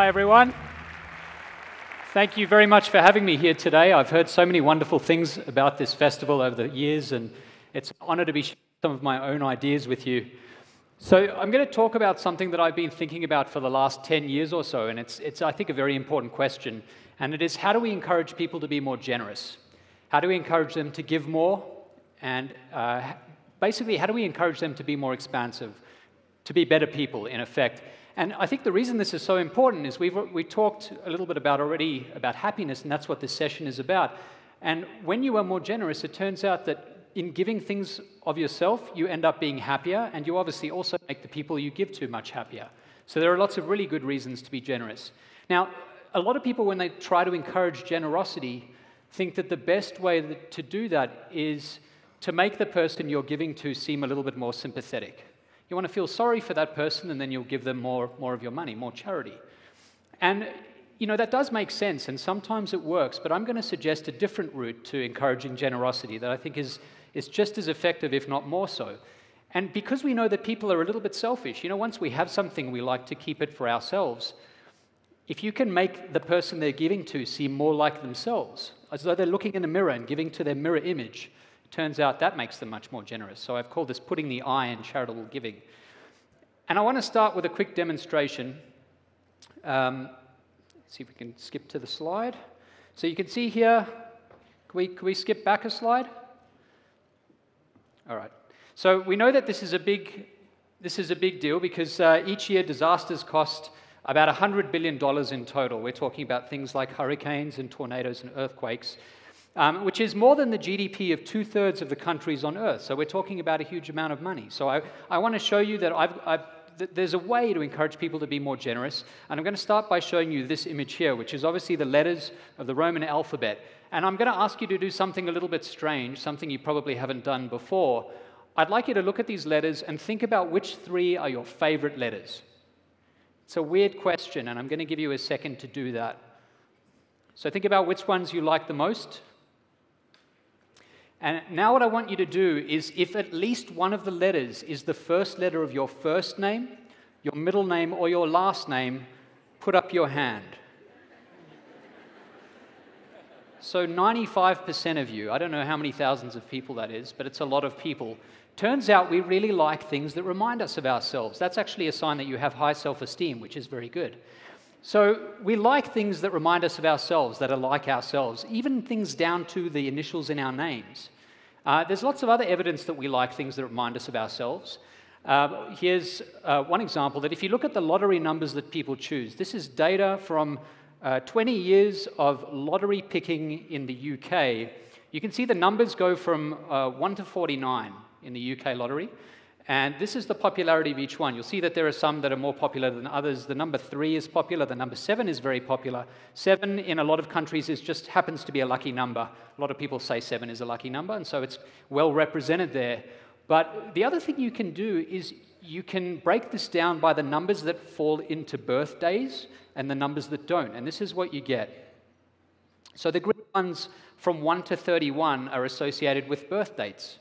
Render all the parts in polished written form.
Hi, everyone. Thank you very much for having me here today. I've heard so many wonderful things about this festival over the years, and it's an honor to be sharing some of my own ideas with you. So I'm going to talk about something that I've been thinking about for the last 10 years or so, and it's I think, a very important question, and it is, how do we encourage people to be more generous? How do we encourage them to give more? And basically, how do we encourage them to be more expansive, to be better people, in effect? And I think the reason this is so important is we talked a little bit already about happiness, and that's what this session is about. And when you are more generous, it turns out that in giving things of yourself, you end up being happier, and you obviously also make the people you give to much happier. So there are lots of really good reasons to be generous. Now, a lot of people, when they try to encourage generosity, think that the best way to do that is to make the person you're giving to seem a little bit more sympathetic. You want to feel sorry for that person, and then you'll give them more of your money, more charity. And, you know, that does make sense, and sometimes it works, but I'm going to suggest a different route to encouraging generosity that I think is just as effective, if not more so. And because we know that people are a little bit selfish, you know, once we have something, we like to keep it for ourselves. If you can make the person they're giving to seem more like themselves, as though they're looking in a mirror and giving to their mirror image, turns out that makes them much more generous. So I've called this putting the I in charitable giving. And I want to start with a quick demonstration. Let's see if we can skip to the slide. So you can see here, can we skip back a slide? All right. So we know that this is a big deal because each year disasters cost about $100 billion in total. We're talking about things like hurricanes and tornadoes and earthquakes, which is more than the GDP of 2/3 of the countries on Earth. So we're talking about a huge amount of money. So I want to show you that there's a way to encourage people to be more generous. And I'm going to start by showing you this image here, which is obviously the letters of the Roman alphabet. And I'm going to ask you to do something a little bit strange, something you probably haven't done before. I'd like you to look at these letters and think about which three are your favorite letters. It's a weird question, and I'm going to give you a second to do that. So think about which ones you like the most. And now what I want you to do is, if at least one of the letters is the first letter of your first name, your middle name, or your last name, put up your hand. So 95% of you, I don't know how many thousands of people that is, but it's a lot of people. Turns out we really like things that remind us of ourselves. That's actually a sign that you have high self-esteem, which is very good. So we like things that remind us of ourselves, that are like ourselves, even things down to the initials in our names. There's lots of other evidence that we like things that remind us of ourselves. Here's one example, that if you look at the lottery numbers that people choose, this is data from 20 years of lottery picking in the UK. You can see the numbers go from 1 to 49 in the UK lottery. And this is the popularity of each one. You'll see that there are some that are more popular than others. The number 3 is popular. The number 7 is very popular. 7 in a lot of countries just happens to be a lucky number. A lot of people say 7 is a lucky number, and so it's well represented there. But the other thing you can do is you can break this down by the numbers that fall into birthdays and the numbers that don't. And this is what you get. So the green ones from 1 to 31 are associated with birth dates.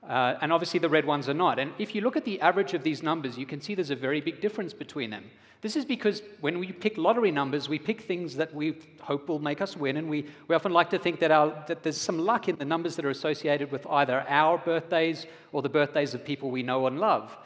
And obviously the red ones are not. And if you look at the average of these numbers, you can see there's a very big difference between them. This is because when we pick lottery numbers, we pick things that we hope will make us win, and we often like to think that there's some luck in the numbers that are associated with either our birthdays or the birthdays of people we know and love.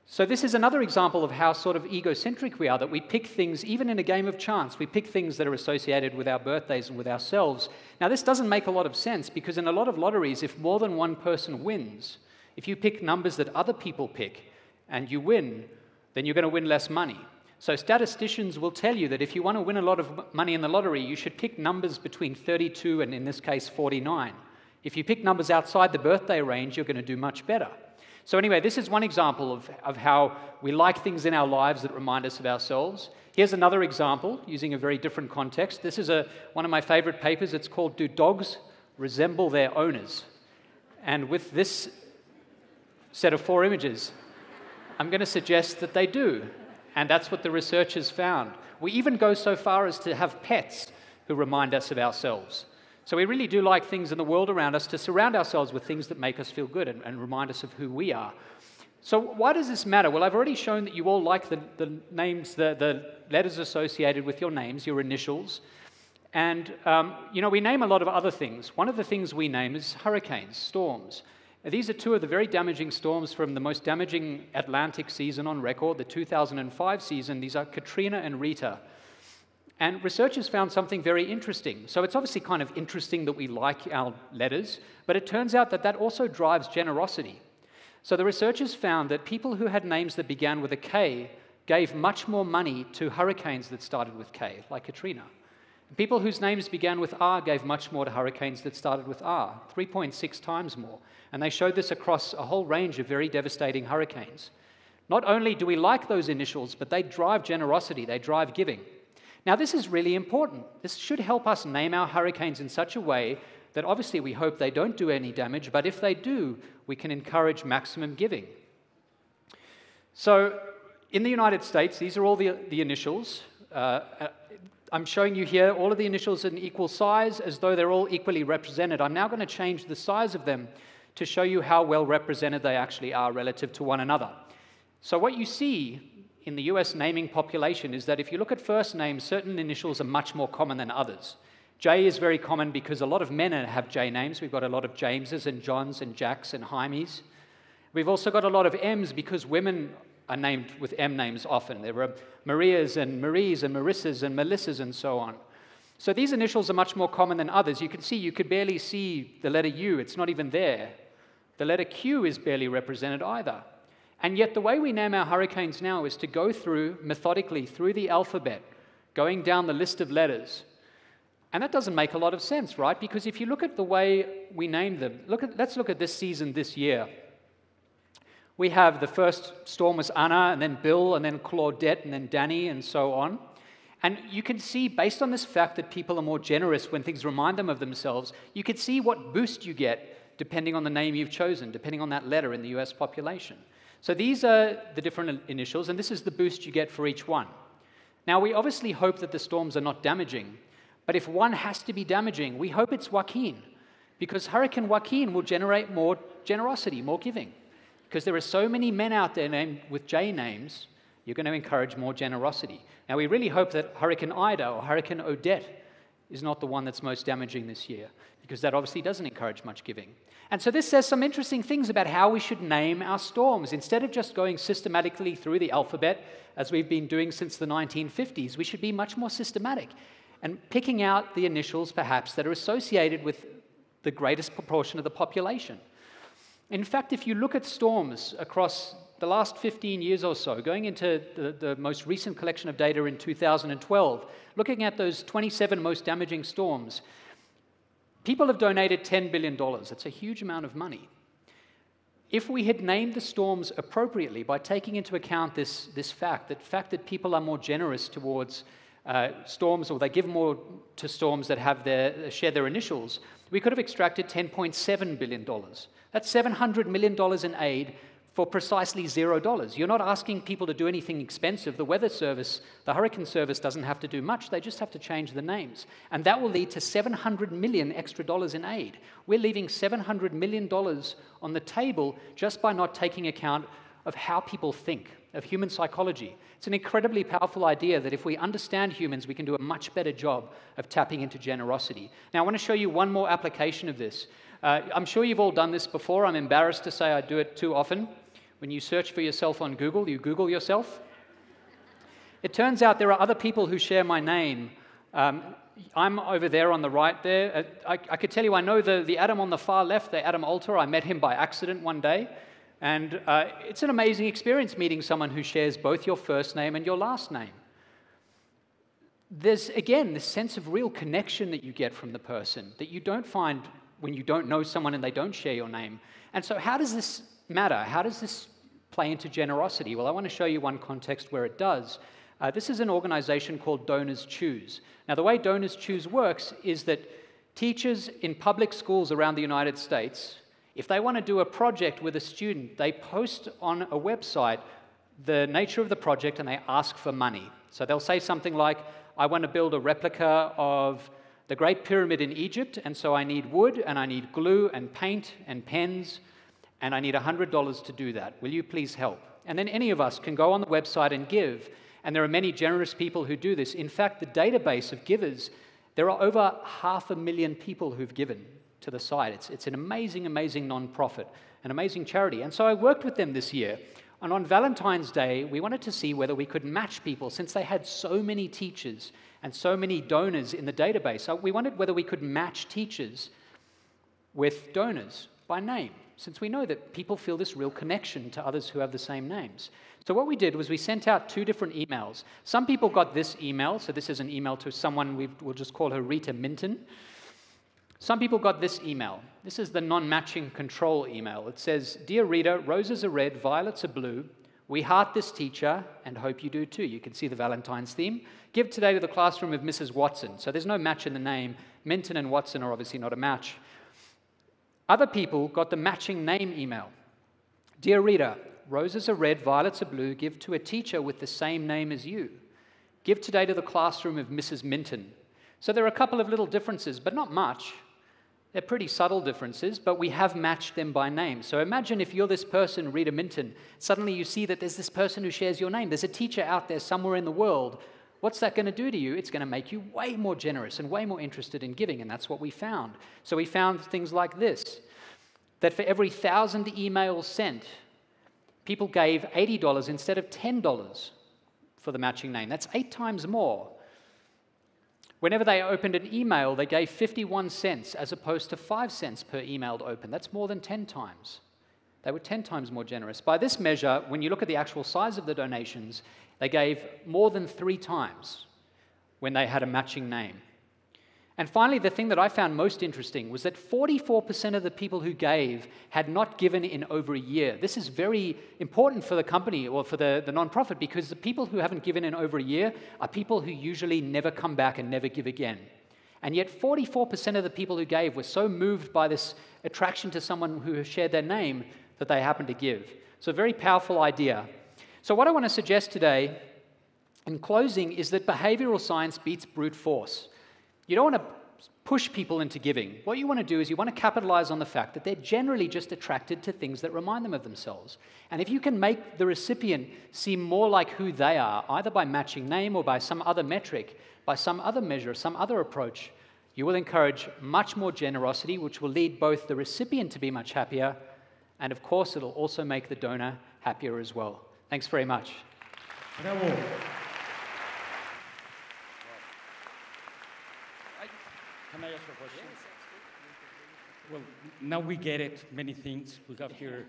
So this is another example of how sort of egocentric we are, that we pick things, even in a game of chance, we pick things that are associated with our birthdays and with ourselves. Now, this doesn't make a lot of sense, because in a lot of lotteries, if more than one person wins, if you pick numbers that other people pick and you win, then you're going to win less money. So statisticians will tell you that if you want to win a lot of money in the lottery, you should pick numbers between 32 and, in this case, 49. If you pick numbers outside the birthday range, you're going to do much better. So anyway, this is one example of how we like things in our lives that remind us of ourselves. Here's another example using a very different context. This is one of my favorite papers. It's called "Do Dogs Resemble Their Owners?" And with this set of 4 images, I'm going to suggest that they do. And that's what the researchers found. We even go so far as to have pets who remind us of ourselves. So we really do like things in the world around us to surround ourselves with things that make us feel good and remind us of who we are. So why does this matter? Well, I've already shown that you all like the names, the letters associated with your names, your initials. And, we name a lot of other things. One of the things we name is hurricanes, storms. These are two of the very damaging storms from the most damaging Atlantic season on record, the 2005 season. These are Katrina and Rita. And researchers found something very interesting. So it's obviously kind of interesting that we like our letters, but it turns out that that also drives generosity. So the researchers found that people who had names that began with a K gave much more money to hurricanes that started with K, like Katrina. And people whose names began with R gave much more to hurricanes that started with R, 3.6 times more. And they showed this across a whole range of very devastating hurricanes. Not only do we like those initials, but they drive generosity, they drive giving. Now, this is really important. This should help us name our hurricanes in such a way that obviously we hope they don't do any damage, but if they do, we can encourage maximum giving. So in the United States, these are all the initials. I'm showing you here all of the initials in equal size as though they're all equally represented. I'm now going to change the size of them to show you how well represented they actually are relative to one another. So what you see in the US naming population is that if you look at first names, certain initials are much more common than others. J is very common because a lot of men have J names. We've got a lot of Jameses and Johns and Jacks and Jaimes. We've also got a lot of M's because women are named with M names often. There are Marias and Maries and Marissas and Melissas and so on. So these initials are much more common than others. You can see, you could barely see the letter U. It's not even there. The letter Q is barely represented either. And yet the way we name our hurricanes now is to go through, methodically, through the alphabet, going down the list of letters. And that doesn't make a lot of sense, right? Because if you look at the way we name them, let's look at this season this year. We have the first storm was Anna, and then Bill, and then Claudette, and then Danny, and so on. And you can see, based on this fact that people are more generous when things remind them of themselves, you can see what boost you get depending on the name you've chosen, depending on that letter in the US population. So these are the different initials, and this is the boost you get for each one. Now, we obviously hope that the storms are not damaging, but if one has to be damaging, we hope it's Joaquin, because Hurricane Joaquin will generate more generosity, more giving. Because there are so many men out there named with J names, you're going to encourage more generosity. Now, we really hope that Hurricane Ida or Hurricane Odette is not the one that's most damaging this year, because that obviously doesn't encourage much giving. And so this says some interesting things about how we should name our storms. Instead of just going systematically through the alphabet, as we've been doing since the 1950s, we should be much more systematic and picking out the initials, perhaps, that are associated with the greatest proportion of the population. In fact, if you look at storms across the last 15 years or so, going into the most recent collection of data in 2012, looking at those 27 most damaging storms, people have donated $10 billion. That's a huge amount of money. If we had named the storms appropriately by taking into account this fact that people are more generous towards storms, or they give more to storms that have share their initials, we could have extracted $10.7 billion. That's $700 million in aid for precisely $0. You're not asking people to do anything expensive. The weather service, the hurricane service doesn't have to do much. They just have to change the names. And that will lead to $700 million extra dollars in aid. We're leaving $700 million on the table just by not taking account of how people think, of human psychology. It's an incredibly powerful idea that if we understand humans, we can do a much better job of tapping into generosity. Now, I want to show you one more application of this. I'm sure you've all done this before. I'm embarrassed to say I do it too often. When you search for yourself on Google, you Google yourself. It turns out there are other people who share my name. I'm over there on the right there. I could tell you I know the Adam on the far left, the Adam Alter. I met him by accident one day. And it's an amazing experience meeting someone who shares both your first name and your last name. There's, again, this sense of real connection that you get from the person that you don't find when you don't know someone and they don't share your name. And so how does this matter? How does this play into generosity? Well, I want to show you one context where it does. This is an organization called Donorschoose. Now, the way Donorschoose works is that teachers in public schools around the United States, if they want to do a project with a student, they post on a website the nature of the project and they ask for money. So they'll say something like, I want to build a replica of the Great Pyramid in Egypt, and so I need wood, and I need glue, and paint, and pens. and I need $100 to do that. Will you please help? And then any of us can go on the website and give, and there are many generous people who do this. In fact, the database of givers, there are over 500,000 people who've given to the site. It's an amazing, amazing non-profit, an amazing charity. And so I worked with them this year. And on Valentine's Day, we wanted to see whether we could match people, since they had so many teachers and so many donors in the database. So we wondered whether we could match teachers with donors by name, since we know that people feel this real connection to others who have the same names. So what we did was we sent out 2 different emails. Some people got this email, so this is an email to someone, we'll just call her Rita Minton. Some people got this email. This is the non-matching control email. It says, "Dear Rita, roses are red, violets are blue. We heart this teacher and hope you do too." You can see the Valentine's theme. "Give today to the classroom of Mrs. Watson." So there's no match in the name. Minton and Watson are obviously not a match. Other people got the matching name email. "Dear Rita, roses are red, violets are blue. Give to a teacher with the same name as you. Give today to the classroom of Mrs. Minton." So there are a couple of little differences, but not much. They're pretty subtle differences, but we have matched them by name. So imagine if you're this person, Rita Minton, suddenly you see that there's this person who shares your name. There's a teacher out there somewhere in the world. What's that going to do to you? It's going to make you way more generous and way more interested in giving, and that's what we found. So we found things like this, that for every 1,000 emails sent, people gave $80 instead of $10 for the matching name. That's 8 times more. Whenever they opened an email, they gave 51 cents as opposed to 5 cents per email to open. That's more than 10 times. They were 10 times more generous. By this measure, when you look at the actual size of the donations, they gave more than 3 times when they had a matching name. And finally, the thing that I found most interesting was that 44% of the people who gave had not given in over a year. This is very important for the company or for the nonprofit, because the people who haven't given in over a year are people who usually never come back and never give again. And yet 44% of the people who gave were so moved by this attraction to someone who shared their name that they happened to give. So a very powerful idea. So what I want to suggest today, in closing, is that behavioral science beats brute force. You don't want to push people into giving. What you want to do is you want to capitalize on the fact that they're generally just attracted to things that remind them of themselves. And if you can make the recipient seem more like who they are, either by matching name or by some other metric, by some other measure, some other approach, you will encourage much more generosity, which will lead both the recipient to be much happier, and of course, it'll also make the donor happier as well. Thanks very much. Bravo. Can I ask a question? Well, now we get it, many things. We have here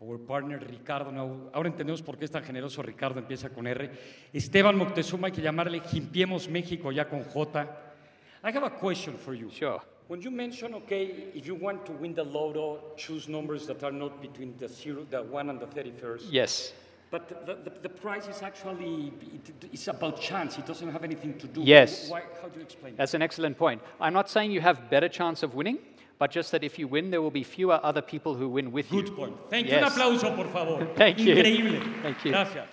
our partner Ricardo. Now, ahora entendemos por qué es tan generoso Ricardo, empieza con R. Esteban Moctezuma, hay que llamarle Jimpiemos México ya con J. I have a question for you. Sure. When you mention, okay, if you want to win the lotto, choose numbers that are not between the 1 and the 31st. Yes. But the prize is actually, it's about chance. It doesn't have anything to do. Yes. Why, how do you explain that? That's an excellent point. I'm not saying you have better chance of winning, but just that if you win, there will be fewer other people who win with you. Good point. Thank you. Yes. Un aplauso, por favor. Thank you. Increíble. Thank you. Gracias.